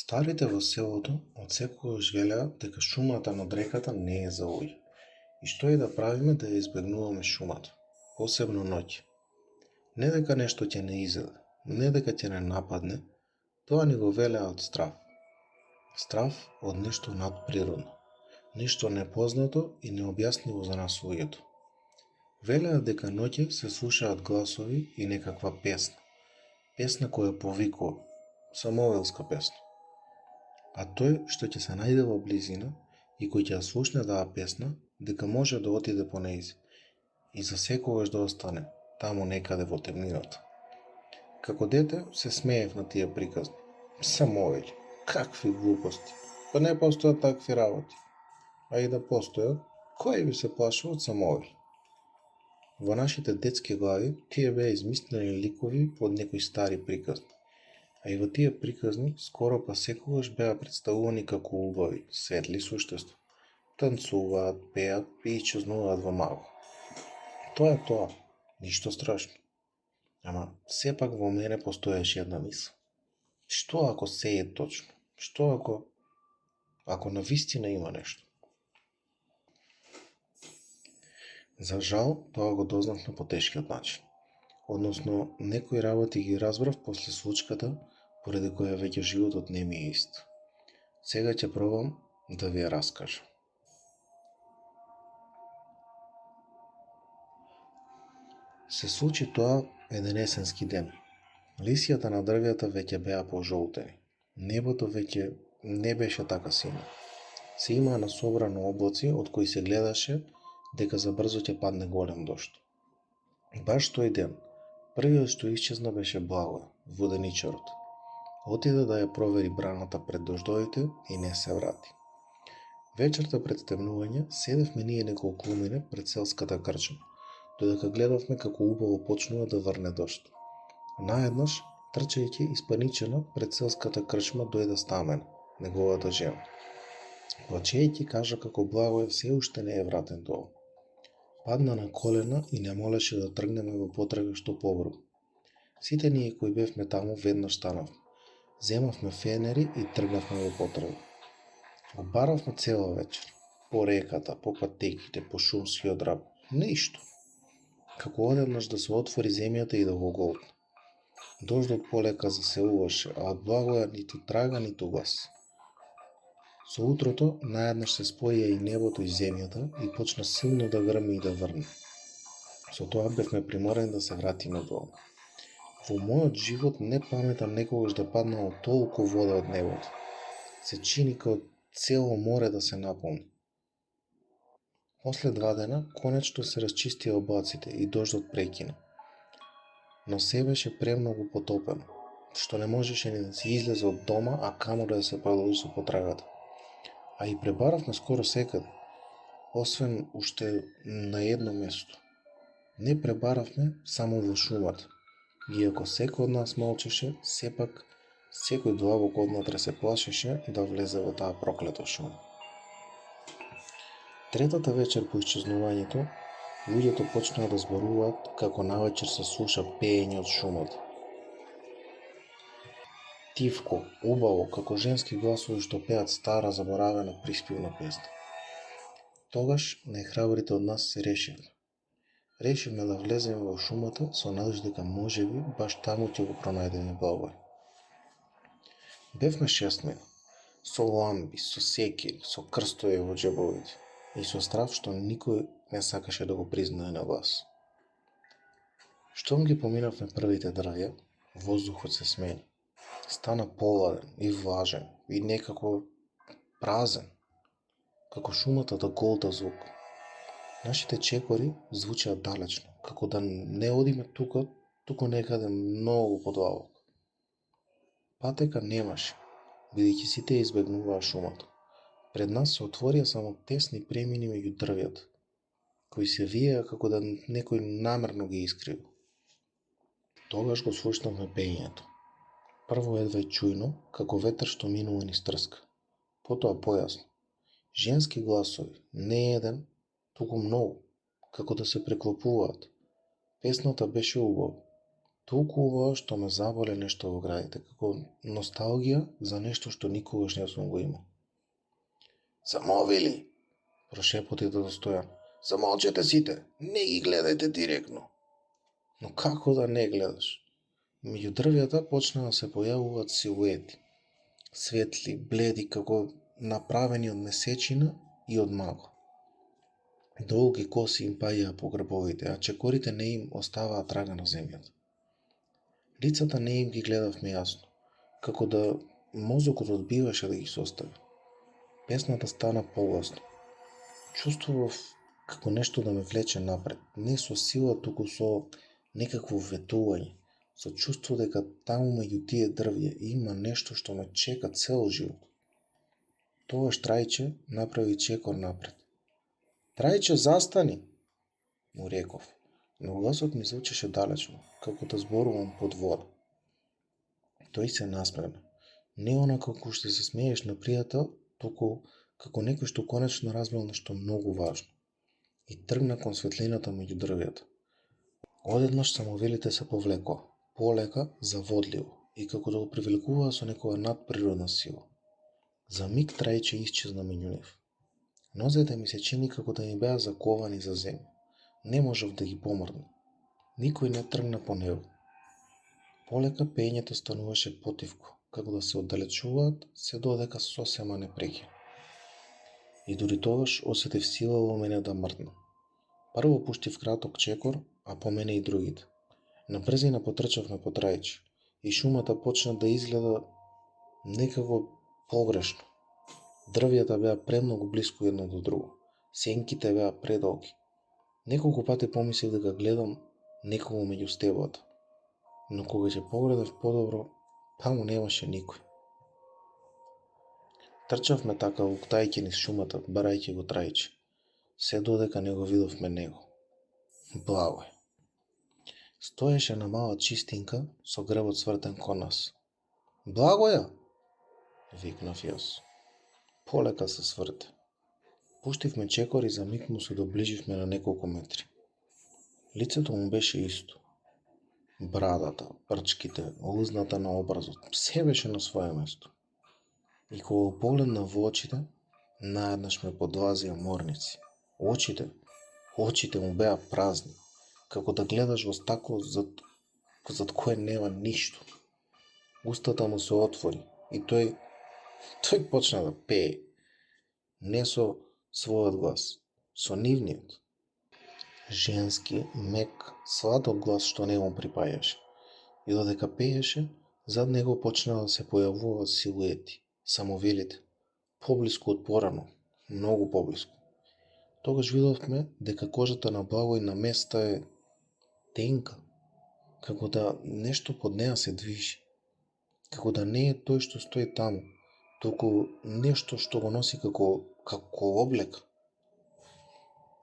Старите во селото отсекогаш велеа дека шумата над реката не е за овие. И што и да правиме да ја избегнуваме шумата, посебно ноќе. Не дека нешто ќе не изеде, не дека ќе не нападне, тоа ни го велеа од страв. Страв од нешто надприродно, нешто непознато и необјаснливо за нас луѓето. Велеа дека ноќе се слушаат гласови и некаква песна. Песна која повикува, самовелска песна. А тој што ќе се најде во близина и кој ќе ја слушне таа песна, дека може да отиде по нејзи и за секогаш да остане таму некаде во темнината. Како дете се смеев на тие приказни. Самовели, какви глупости, па не постојат такви работи. А и да постојат, кој би се плашил од самовели? Во нашите детски глави тие беа измислени ликови од некои стари приказни. А и во тие приказни скоро па секогаш беа представувани како убави, светли суштества. Танцуваат, пеат и исчезнуваат во магла. Тоа е тоа, ништо страшно. Ама сепак во мене постоеше една мисла. Што ако се е точно? Што ако навистина има нешто? За жал, тоа го дознавме по тешкиот начин. Односно, некои работи ги разбрав после случката, поради која веќе животот не ми е ист. Сега ќе пробам да ви ја раскажам. Се случи тоа еден есенски ден. Лисијата на дрвјата веќе беа пожолтени. Небото веќе не беше така сино. Се имаа насобрано облаци од кои се гледаше дека забрзо ќе падне голем дожд. Баш тој ден, првиот што исчезна беше Благоја, воденичарот. Отиде да ја провери браната пред дождовите и не се врати. Вечерта пред стемнување седевме ние неколку умине пред селската крчма, додека гледавме како убаво почнува да врне дожд. Наеднаш, трчајќи испаничена пред селската крчма дојде Стамена, неговата жена. Плачејќи кажа како Благоја се уште не е вратен долу. Падна на колена и не молеше да тргнеме во потрага што побрзо. Сите ние кои бевме таму веднаш станавме. Земавме фенери и тргнавме во потрага. Го баравме цела вечер. По реката, по патеките, по шумскиот раб. Ништо. Како одеднаш да се отвори земјата и да го голтне. Дождот полека заселуваше, а од Благоја ниту трага, ниту глас. Со утрото наеднаш се споија и небото и земјата и почна силно да грми и да врне. Со тоа бевме приморени да се вратиме долу. Во мојот живот не паметам некогаш да паднало толку вода од небото. Се чини као цело море да се наполни. После 2 дена, конечно се расчистија облаците и дождот прекина. Но се беше премногу потопено, што не можеше ни да се излезе од дома, а камо да се продолжи со потрагата. А и пребаравме скоро секаде, освен уште на едно место. Не пребаравме само во шумата. Иако секој од нас молчеше, сепак секој длабоко однатре се плашеше да влезе во таа проклета шума. Третата вечер по исчезнувањето, луѓето почнаа да зборуваат како навечер се слуша пеење од шумата. Тивко, убаво, како женски гласови што пеат стара заборавена приспивна песна. Тогаш најхрабрите од нас се решивме. Решивме да влеземе во шумата со надеж дека можеби баш таму ќе го пронајдеме Благоја. Бевме 6 со ламби, со секири, со крстови во џебовите и со страв што никој не сакаше да го признае на глас. Штом ги поминавме првите дрвја, воздухот се смени. Стана поладен и влажен и некако празен, како шумата да голта звук. Нашите чекори звучеа далечно, како да не одиме туку некаде многу подлабоко. Патека немаше, бидејќи сите избегнуваа шумата. Пред нас се отворија само тесни премини меѓу дрвјата, кои се виеа како да некој намерно ги искривил. Тогаш го слушнавме пеењето. Прво едва и чујно, како ветер што минува низ трска. Потоа појасно. Женски гласови, не еден, туку многу, како да се преклопуваат. Песната беше убава. толкова што ме заболе нешто во градите, како носталгија за нешто што никогаш не сум го имал. Замовили, прошепоти до Стојан. Замолчете сите, не ги гледајте директно. Но како да не гледаш? Меѓу дрвјата почна да се појавуваат силуети. Светли, бледи, како направени од месечина и од магла. Долги коси им паѓаа по грбовите, а чекорите не им оставаа трага на земјата. Лицата не им ги гледавме јасно, како да мозокот одбиваше да ги состави. Песната стана погласно. Чувствував како нешто да ме влече напред, не со сила, туку со некакво ветување, со чувство дека таму меѓу тие дрвја има нешто што ме чека цел живот. Тогаш Трајче направи чекор напред. Трајче, застани, му реков, но гласот ми звучеше далечно, како да зборувам под вода. Тој се насмевна. Не онака како што се смееш на пријател, туку како некој што конечно разбрал нешто многу важно. И тргна кон светлината меѓу дрвјата. Одеднаш самовелите се повлекоа, полека, заводливо, и како да го привлекуваа со некоја надприродна сила. За миг Трајче исчезна меѓу нив. Нозете ми се чини како да ми беа заковани за земја. Не можев да ги помрднам. Никој не тргна по него. Полека пеењето стануваше потивко, како да се оддалечуваат, се додека сосема не прекина. И дури тогаш осетив сила во мене да мрднам. Прво пуштив краток чекор, а по мене и другите. На брзина потрчавме по Трајче и шумата почна да изгледа некако погрешно. Дрвјата беа премногу блиску едно до друго. Сенките беа предолги. Неколку пати помислив дека гледам некого меѓу стеблата. Но кога ќе погледнав подобро, таму немаше никој. Трчавме така уктајќи низ шумата, барајќи го Трајче. Се додека не го видовме него. Благој. Стоеше на мала чистинка со грбот свртен кон нас. Благоја! Викнав јас. Полека се сврте. Пуштивме чекор и за миг му се доближивме на неколку метри. Лицето му беше исто. Брадата, прчките, лузната на образот, се беше на своје место. И кога го погледна во очите, наеднаш ме подлазија морници. Очите му беа празни, како да гледаш во стакло зад кое нема ништо. Устата му се отвори и тој почна да пее. Не со својот глас, со нивниот. Женски, мек, сладок глас што не му припаѓаше. И додека пееше, зад него почнаа да се појавуваат силуети, самовелите, поблиску од порано, многу поблиску. Тогаш видовме дека кожата на Благој на места е тенка, како да нешто под неа се движи, како да не е тој што стои таму, туку нешто што го носи како облека.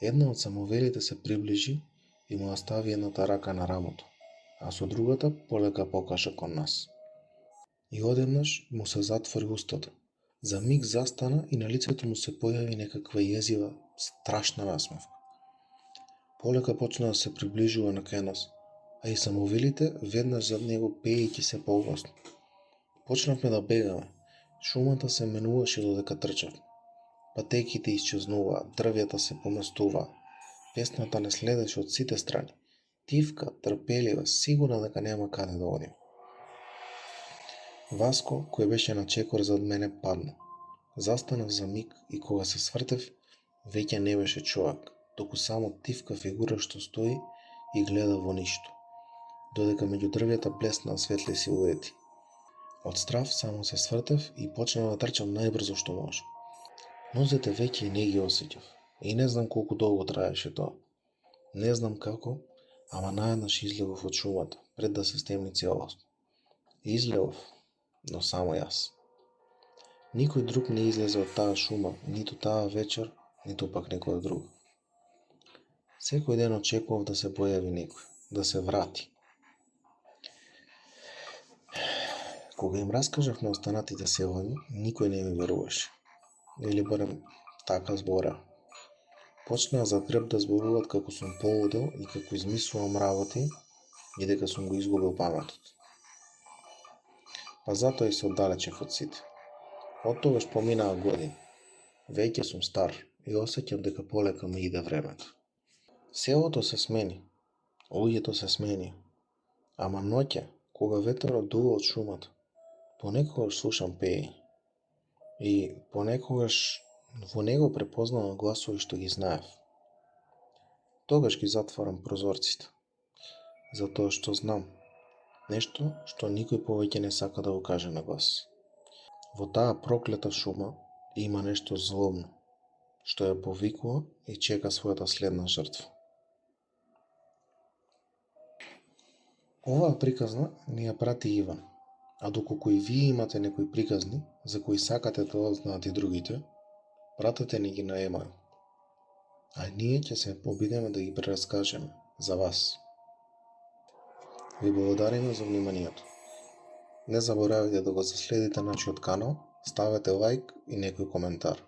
Една од самовелите се приближи и му остави едната рака на рамото, а со другата полека покаша кон нас. И одеднаш му се затвори устата. За миг застана и на лицето му се појави некаква језива, страшна насмевка. Полека почна да се приближува на кај нас, а и самовелите веднаш зад него пеејќи се погласно. Почнавме да бегаме. Шумата се менуваше додека трчавме. Патеките исчезнуваа, дрвјата се поместуваа. Песната не следеше од сите страни. Тивка, трпелива, сигурна дека нема каде да одиме. Васко, кој беше на чекор зад мене, падна. Застанав за миг и кога се свртев, веќе не беше човек, туку само тивка фигура што стои и гледа во ништо, додека меѓу дрвјата блеснаа светли силуети. Од страв само се свртев и почнав да трчам најбрзо што може. Нозете веќе не ги осеќав и не знам колку долго траеше тоа. Не знам како, ама наеднаш излегов од шумата, пред да се стемни целосно. Излегов, но само јас. Никој друг не излезе од таа шума, ниту таа вечер, ниту пак некоја друга. Секој ден очекував да се појави некој, да се врати. Кога им раскажав на останатите селјани, никој не ми веруваше. Или барем така збора. Почнаа за греб да зборуваат како сум полудел и како измислувам работи, и дека сум го изгубил паметот. Па затоа и се оддалечев од сите. Од тогаш поминаа години. Веќе сум стар и осеќам дека полека ми иде времето. Селото се смени, луѓето се смени, ама ноќе, кога ветерот дува од шумата, понекогаш слушам пеење и понекогаш во него препознавам гласови што ги знаев. Тогаш ги затварам прозорците, затоа што знам нешто што никој повеќе не сака да го каже на глас. Во таа проклета шума има нешто злобно, што ја повикува и чека својата следна жртва. Оваа приказна ни ја прати Иван, а доколку и вие имате некои приказни за кои сакате да знаат и другите, пратете ни ги на емаил. А ние ќе се обидеме да ги прераскажеме за вас. Ви благодариме за вниманието. Не заборавајте да го заследите нашиот канал, ставете лајк и некој коментар.